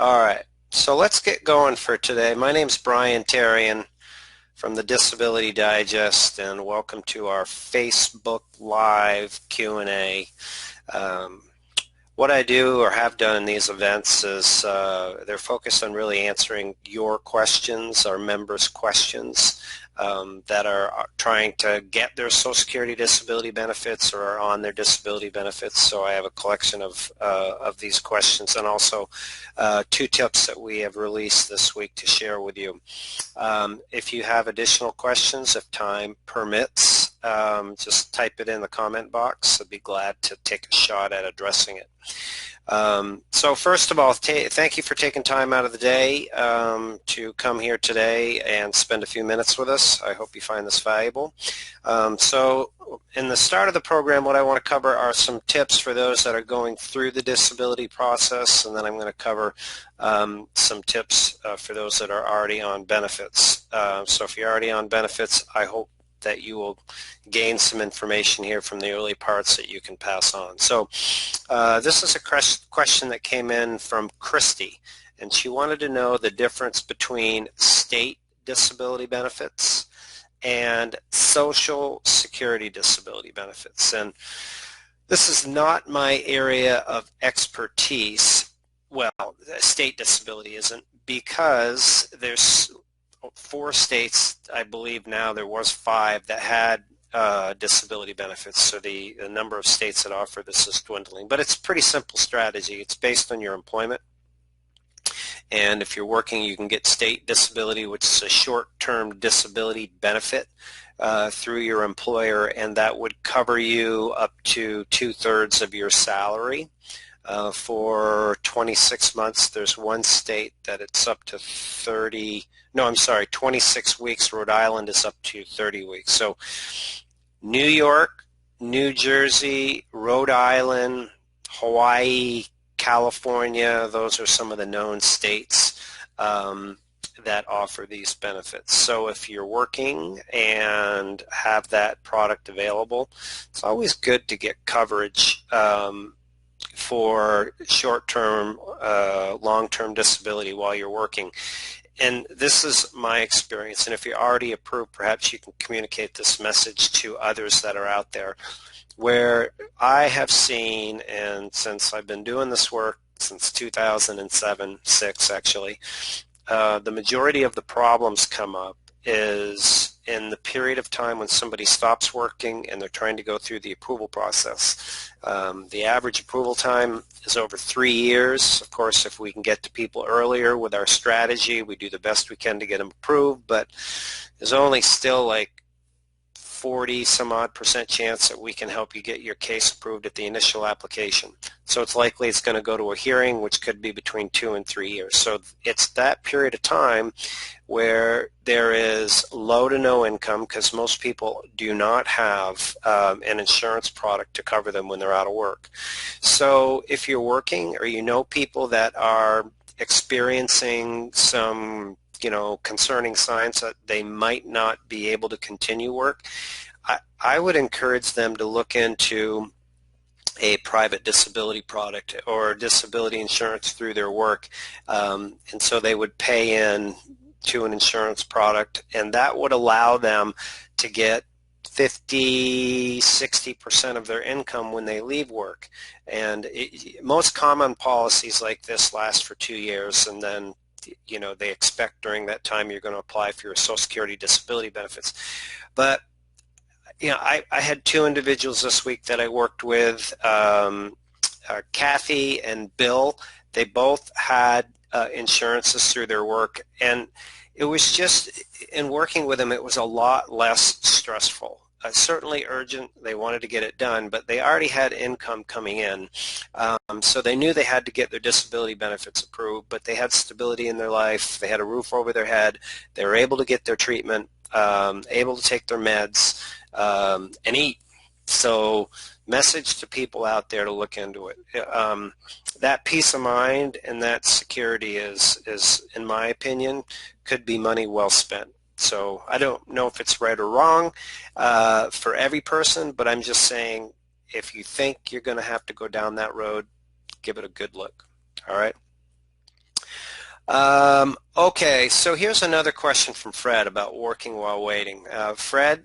All right, so let's get going for today. My name's Brian Terrian from the Disability Digest, and welcome to our Facebook Live Q&A. What I do or have done in these events is they're focused on really answering your questions, our members' questions that are trying to get their Social Security disability benefits or are on their disability benefits. So I have a collection of these questions, and also 2 tips that we have released this week to share with you. If you have additional questions, if time permits, just type it in the comment box. I'd be glad to take a shot at addressing it. So first of all, thank you for taking time out of the day to come here today and spend a few minutes with us. I hope you find this valuable. So in the start of the program, what I want to cover are some tips for those that are going through the disability process, and then I'm going to cover some tips for those that are already on benefits. So if you're already on benefits, I hope that you will gain some information here from the early parts that you can pass on. So this is a question that came in from Christy, and she wanted to know the difference between state disability benefits and Social Security disability benefits. And this is not my area of expertise. Well, state disability isn't, because there's 4 states, I believe now, there was 5 that had disability benefits, so the number of states that offer this is dwindling. But it's a pretty simple strategy. It's based on your employment, and if you're working, you can get state disability, which is a short-term disability benefit through your employer, and that would cover you up to 2/3 of your salary. For 26 months, there's one state that it's up to 26 weeks. Rhode Island is up to 30 weeks. So New York, New Jersey, Rhode Island, Hawaii, California, those are some of the known states that offer these benefits. So if you're working and have that product available, it's always good to get coverage for short-term, long-term disability while you're working. And this is my experience, and if you're already approved, perhaps you can communicate this message to others that are out there, where I have seen, and since I've been doing this work since 2007-06 actually, the majority of the problems come up is in the period of time when somebody stops working and they're trying to go through the approval process. The average approval time is over 3 years. Of course, if we can get to people earlier with our strategy, we do the best we can to get them approved, but there's only still like 40-some-odd% chance that we can help you get your case approved at the initial application. So it's likely it's going to go to a hearing, which could be between 2 and 3 years. So it's that period of time where there is low to no income, because most people do not have an insurance product to cover them when they're out of work. So if you're working, or you know people that are experiencing some concerning signs that they might not be able to continue work, I would encourage them to look into a private disability product or disability insurance through their work. And so they would pay in to an insurance product, and that would allow them to get 50-60% of their income when they leave work. And most common policies like this last for 2 years, and then they expect during that time you're going to apply for your Social Security disability benefits. But I had 2 individuals this week that I worked with, Kathy and Bill. They both had insurances through their work, and it was just, in working with them, it was a lot less stressful. Certainly urgent, they wanted to get it done, but they already had income coming in, so they knew they had to get their disability benefits approved, but they had stability in their life, they had a roof over their head, they were able to get their treatment, able to take their meds, and eat. So message to people out there to look into it. That peace of mind and that security is, in my opinion, could be money well spent. So I don't know if it's right or wrong for every person, but I'm just saying, if you think you're going to have to go down that road, give it a good look. All right. Okay, so here's another question from Fred about working while waiting. Fred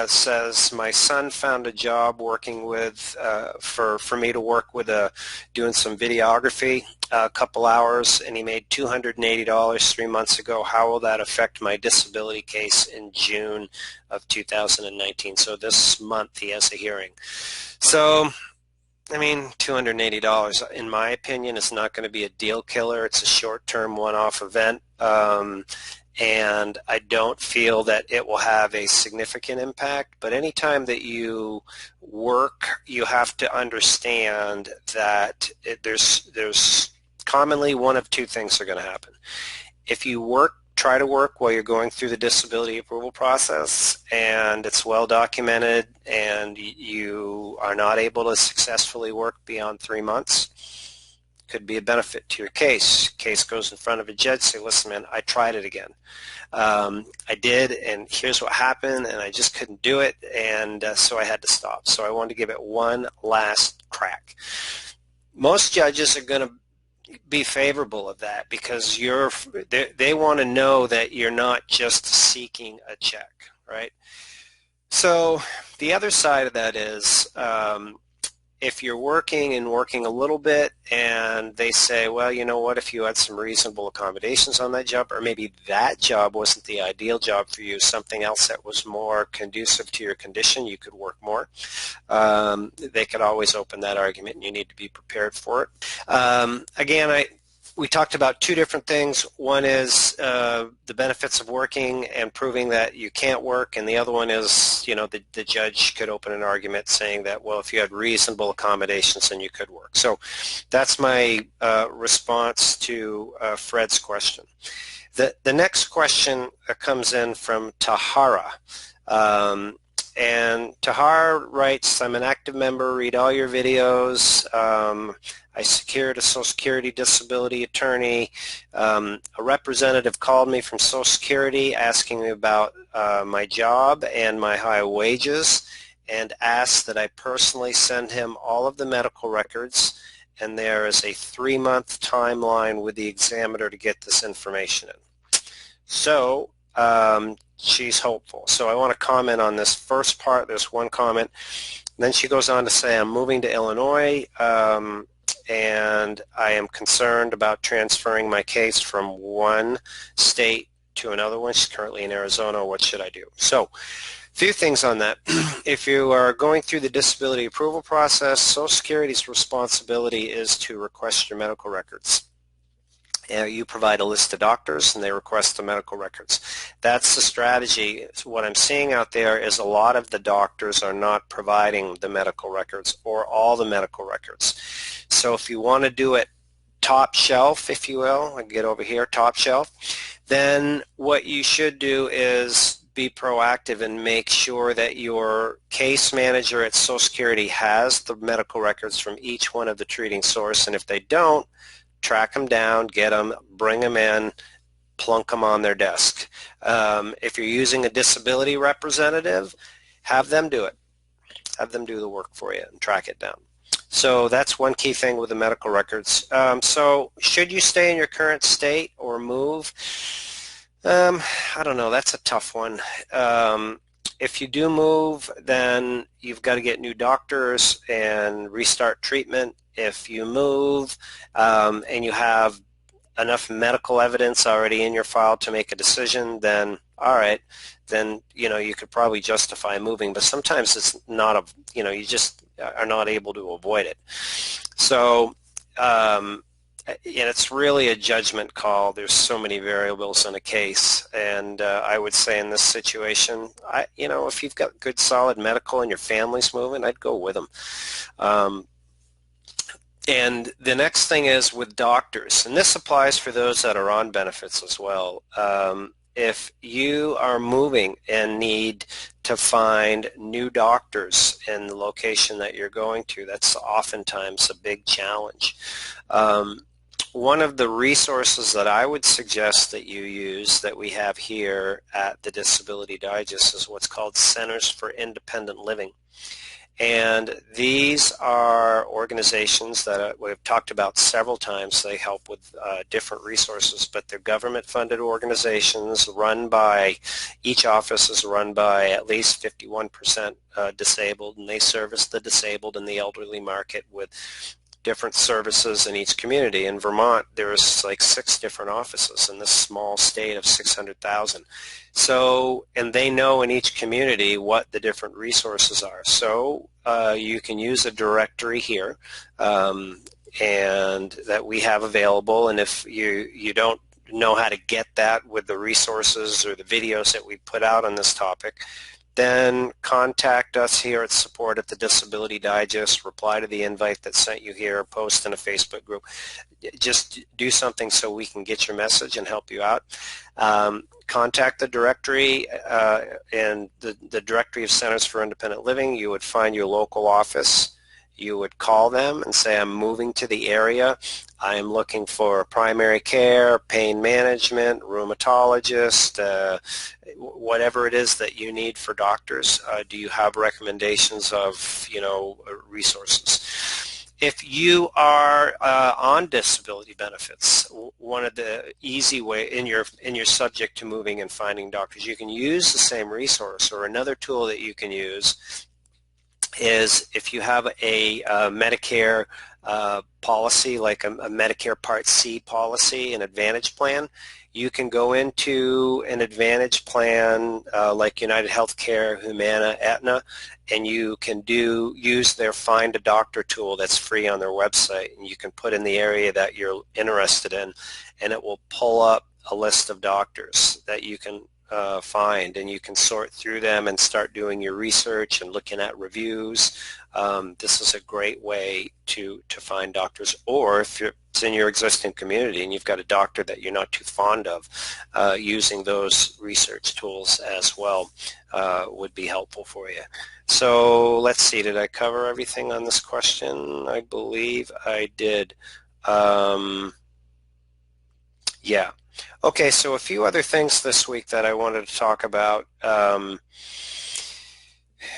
says, my son found a job working with, for me to work with doing some videography, a couple hours, and he made $280 3 months ago. How will that affect my disability case in June of 2019? So this month he has a hearing. So I mean, $280, in my opinion, is not going to be a deal killer. It's a short-term one-off event, and I don't feel that it will have a significant impact. But anytime that you work, you have to understand that there's commonly one of two things are going to happen. If you try to work while you're going through the disability approval process and it's well documented and you are not able to successfully work beyond 3 months, could be a benefit to your case. Case goes in front of a judge, say, listen, man, I tried it again. I did, and here's what happened, and I just couldn't do it, and so I had to stop. So I wanted to give it one last crack. Most judges are going to be favorable of that because they want to know that you're not just seeking a check, right? So the other side of that is if you're working a little bit and they say, well, you know what, if you had some reasonable accommodations on that job, or maybe that job wasn't the ideal job for you, something else that was more conducive to your condition, you could work more. They could always open that argument, and you need to be prepared for it. Again, we talked about two different things. One is the benefits of working and proving that you can't work, and the other one is, you know, the judge could open an argument saying that, well, if you had reasonable accommodations, then you could work. So that's my response to Fred's question. The next question comes in from Tahara. And Tahar writes, I'm an active member, read all your videos. I secured a Social Security disability attorney. A representative called me from Social Security asking me about my job and my high wages and asked that I personally send him all of the medical records, and there is a 3-month timeline with the examiner to get this information in. So she's hopeful. So I want to comment on this first part. There's one comment. Then she goes on to say, I'm moving to Illinois, and I am concerned about transferring my case from one state to another one. She's currently in Arizona. What should I do? So a few things on that. If you are going through the disability approval process, Social Security's responsibility is to request your medical records. You provide a list of doctors and they request the medical records. That's the strategy. So what I'm seeing out there is a lot of the doctors are not providing the medical records or all the medical records. So if you want to do it top shelf, if you will, I can get over here, top shelf, then what you should do is be proactive and make sure that your case manager at Social Security has the medical records from each one of the treating source, and if they don't, track them down, get them, bring them in, plunk them on their desk. If you're using a disability representative, have them do it. Have them do the work for you and track it down. So that's one key thing with the medical records. So should you stay in your current state or move? I don't know. That's a tough one. If you do move, then you've got to get new doctors and restart treatment. If you move and you have enough medical evidence already in your file to make a decision, then all right, then you could probably justify moving. But sometimes it's not you just are not able to avoid it. So and it's really a judgment call. There's so many variables in a case, and I would say in this situation, if you've got good solid medical and your family's moving, I'd go with them. And the next thing is with doctors, and this applies for those that are on benefits as well. If you are moving and need to find new doctors in the location that you're going to, that's oftentimes a big challenge. One of the resources that I would suggest that you use that we have here at the Disability Digest is what's called Centers for Independent Living. And these are organizations that we've talked about several times. They help with different resources, but they're government-funded organizations run by, each office is run by at least 51% disabled, and they service the disabled and the elderly market with different services in each community. In Vermont, there's like 6 different offices in this small state of 600,000. So, and they know in each community what the different resources are. So you can use a directory here and that we have available, and if you don't know how to get that with the resources or the videos that we put out on this topic, then contact us here at support at the Disability Digest, reply to the invite that sent you here, post in a Facebook group. Just do something so we can get your message and help you out. Contact the directory and the Directory of Centers for Independent Living. You would find your local office. You would call them and say, I'm moving to the area. I am looking for primary care, pain management, rheumatologist, whatever it is that you need for doctors. Do you have recommendations of, resources? If you are on disability benefits, one of the easy way in your subject to moving and finding doctors, you can use the same resource, or another tool that you can use is if you have a Medicare policy, like a Medicare Part C policy, an Advantage plan, you can go into an Advantage plan like United Healthcare, Humana, Aetna, and you can use their Find a Doctor tool that's free on their website, and you can put in the area that you're interested in, and it will pull up a list of doctors that you can find, and you can sort through them and start doing your research and looking at reviews. This is a great way to find doctors, or if it's in your existing community and you've got a doctor that you're not too fond of, using those research tools as well would be helpful for you. So let's see, did I cover everything on this question? I believe I did. Yeah. Okay, so a few other things this week that I wanted to talk about.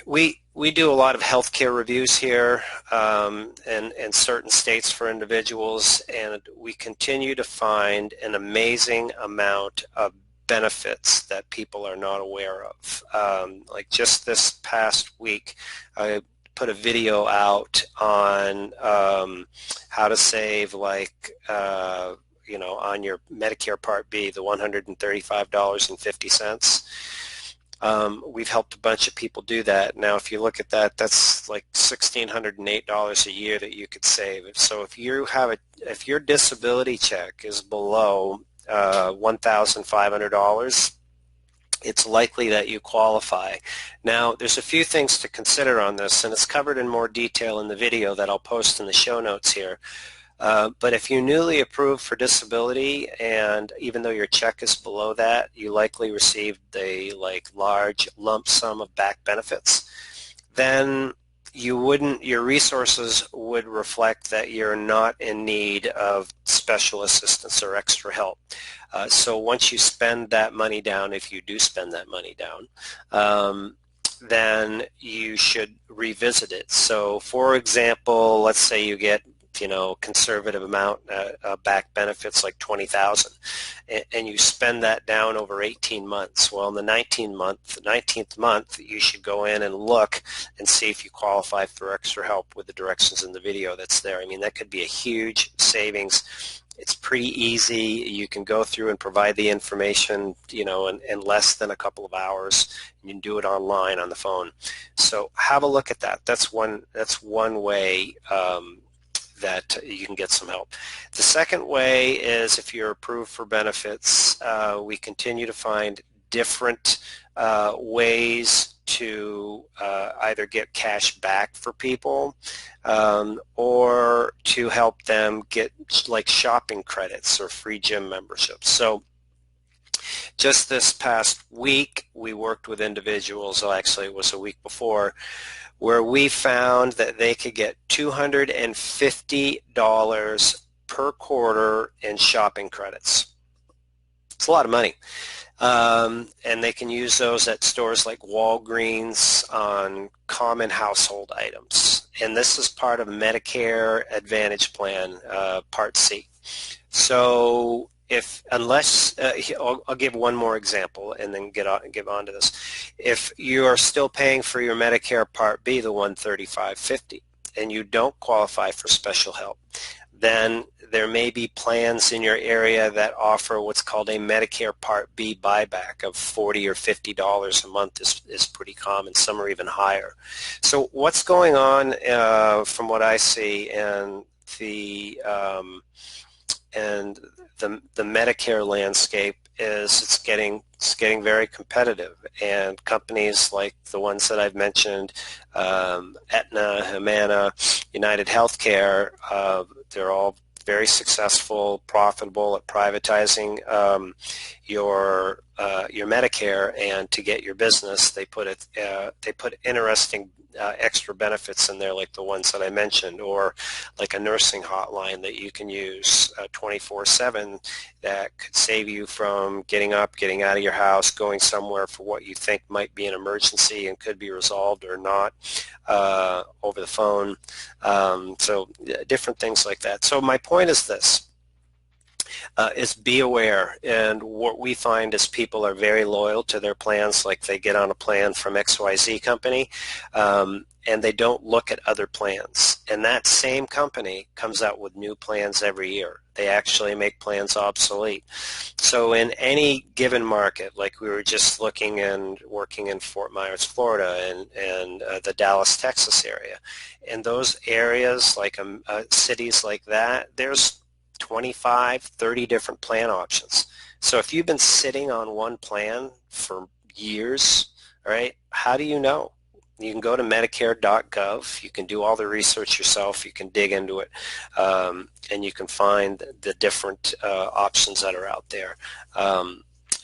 We do a lot of healthcare reviews here in certain states for individuals, and we continue to find an amazing amount of benefits that people are not aware of. Like just this past week, I put a video out on how to save on your Medicare Part B, the $135.50. We've helped a bunch of people do that. Now, if you look at that, that's like $1,608 a year that you could save. So if your disability check is below $1,500, it's likely that you qualify. Now, there's a few things to consider on this, and it's covered in more detail in the video that I'll post in the show notes here. But if you're newly approved for disability, and even though your check is below that, you likely received a large lump sum of back benefits, then your resources would reflect that you're not in need of special assistance or extra help. So once you spend that money down, if you do spend that money down, then you should revisit it. So for example, let's say you get conservative amount back benefits like $20,000, and you spend that down over 18 months. Well, in the 19th month, you should go in and look and see if you qualify for extra help with the directions in the video that's there. I mean, that could be a huge savings. It's pretty easy. You can go through and provide the information, in less than a couple of hours. You can do it online on the phone. So have a look at that. That's one way that you can get some help. The second way is if you're approved for benefits, we continue to find different ways to either get cash back for people or to help them get like shopping credits or free gym memberships. So just this past week, we worked with individuals, actually it was a week before, where we found that they could get $250 per quarter in shopping credits. It's a lot of money. And they can use those at stores like Walgreens on common household items. And this is part of Medicare Advantage Plan, Part C. So I'll give one more example and then get on to this. If you are still paying for your Medicare Part B, the 135.50, and you don't qualify for special help, then there may be plans in your area that offer what's called a Medicare Part B buyback of $40 or $50 a month is pretty common. Some are even higher. So what's going on from what I see in the Medicare landscape is it's getting very competitive, and companies like the ones that I've mentioned, Aetna, Humana, United Healthcare, they're all very successful, profitable at privatizing your Medicare, and to get your business, they put interesting extra benefits in there, like the ones that I mentioned, or like a nursing hotline that you can use 24/7 that could save you from getting up, getting out of your house, going somewhere for what you think might be an emergency and could be resolved or not over the phone. So different things like that. So my point is this. Is be aware, and what we find is people are very loyal to their plans, like they get on a plan from XYZ company, and they don't look at other plans, and that same company comes out with new plans every year. They actually make plans obsolete. So in any given market, like we were just looking and working in Fort Myers, Florida, and the Dallas, Texas area, in those areas, like cities like that, there's 25, 30 different plan options. So if you've been sitting on one plan for years, all right, how do you know? You can go to Medicare.gov. You can do all the research yourself. You can dig into it, and you can find the different options that are out there.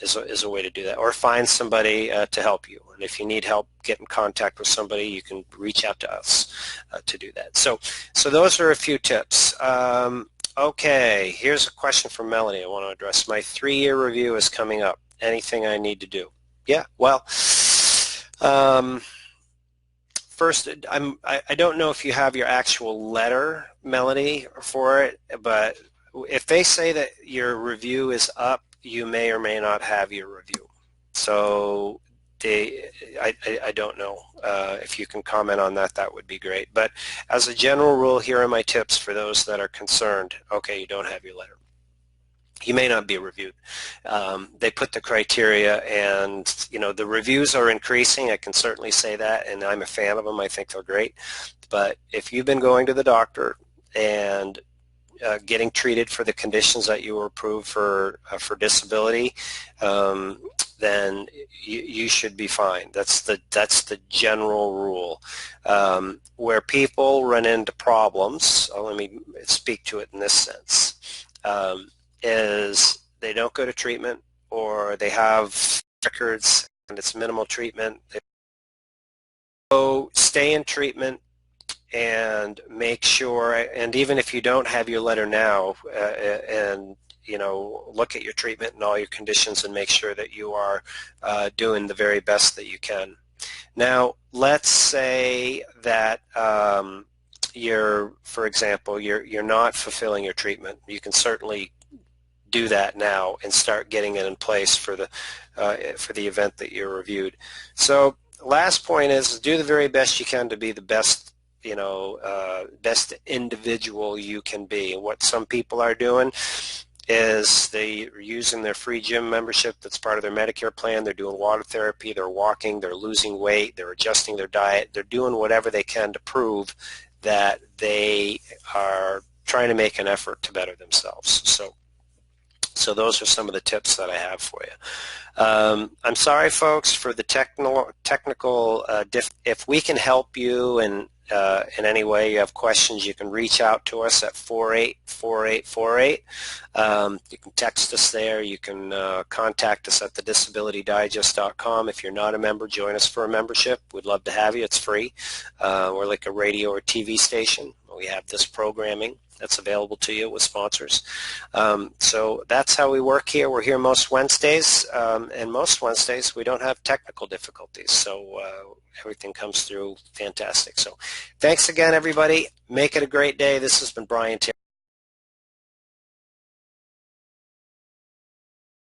Is a way to do that, or find somebody to help you. And if you need help, get in contact with somebody. You can reach out to us to do that. So those are a few tips. Okay, here's a question from Melanie I want to address. My 3-year review is coming up. Anything I need to do? Yeah, well, first, I don't know if you have your actual letter, Melanie, for it, but if they say that your review is up, you may or may not have your review. So I don't know. If you can comment on that, that would be great. But as a general rule, here are my tips for those that are concerned. Okay, you don't have your letter. You may not be reviewed. They put the criteria, and the reviews are increasing. I can certainly say that, and I'm a fan of them. I think they're great. But if you've been going to the doctor and getting treated for the conditions that you were approved for disability, then you should be fine. That's the general rule. Where people run into problems, let me speak to it in this sense, is they don't go to treatment, or they have records and it's minimal treatment. So stay in treatment and make sure, and even if you don't have your letter now, and look at your treatment and all your conditions and make sure that you are doing the very best that you can. Now, let's say that for example, you're not fulfilling your treatment. You can certainly do that now and start getting it in place for the event that you're reviewed. So, last point is do the very best you can to be the best best individual you can be. And what some people are doing is they're using their free gym membership that's part of their Medicare plan. They're doing water therapy, they're walking, they're losing weight, they're adjusting their diet, they're doing whatever they can to prove that they are trying to make an effort to better themselves. So those are some of the tips that I have for you. I'm sorry, folks, for the technical if we can help you in any way you have questions, you can reach out to us at 484848. You can text us there. You can contact us at thedisabilitydigest.com. If you're not a member, join us for a membership. We'd love to have you. It's free. We're like a radio or TV station. We have this programming. that's available to you with sponsors. So that's how we work here. We're here most Wednesdays, and most Wednesdays we don't have technical difficulties, so everything comes through fantastic. So thanks again, everybody. Make it a great day. This has been Brian Terry.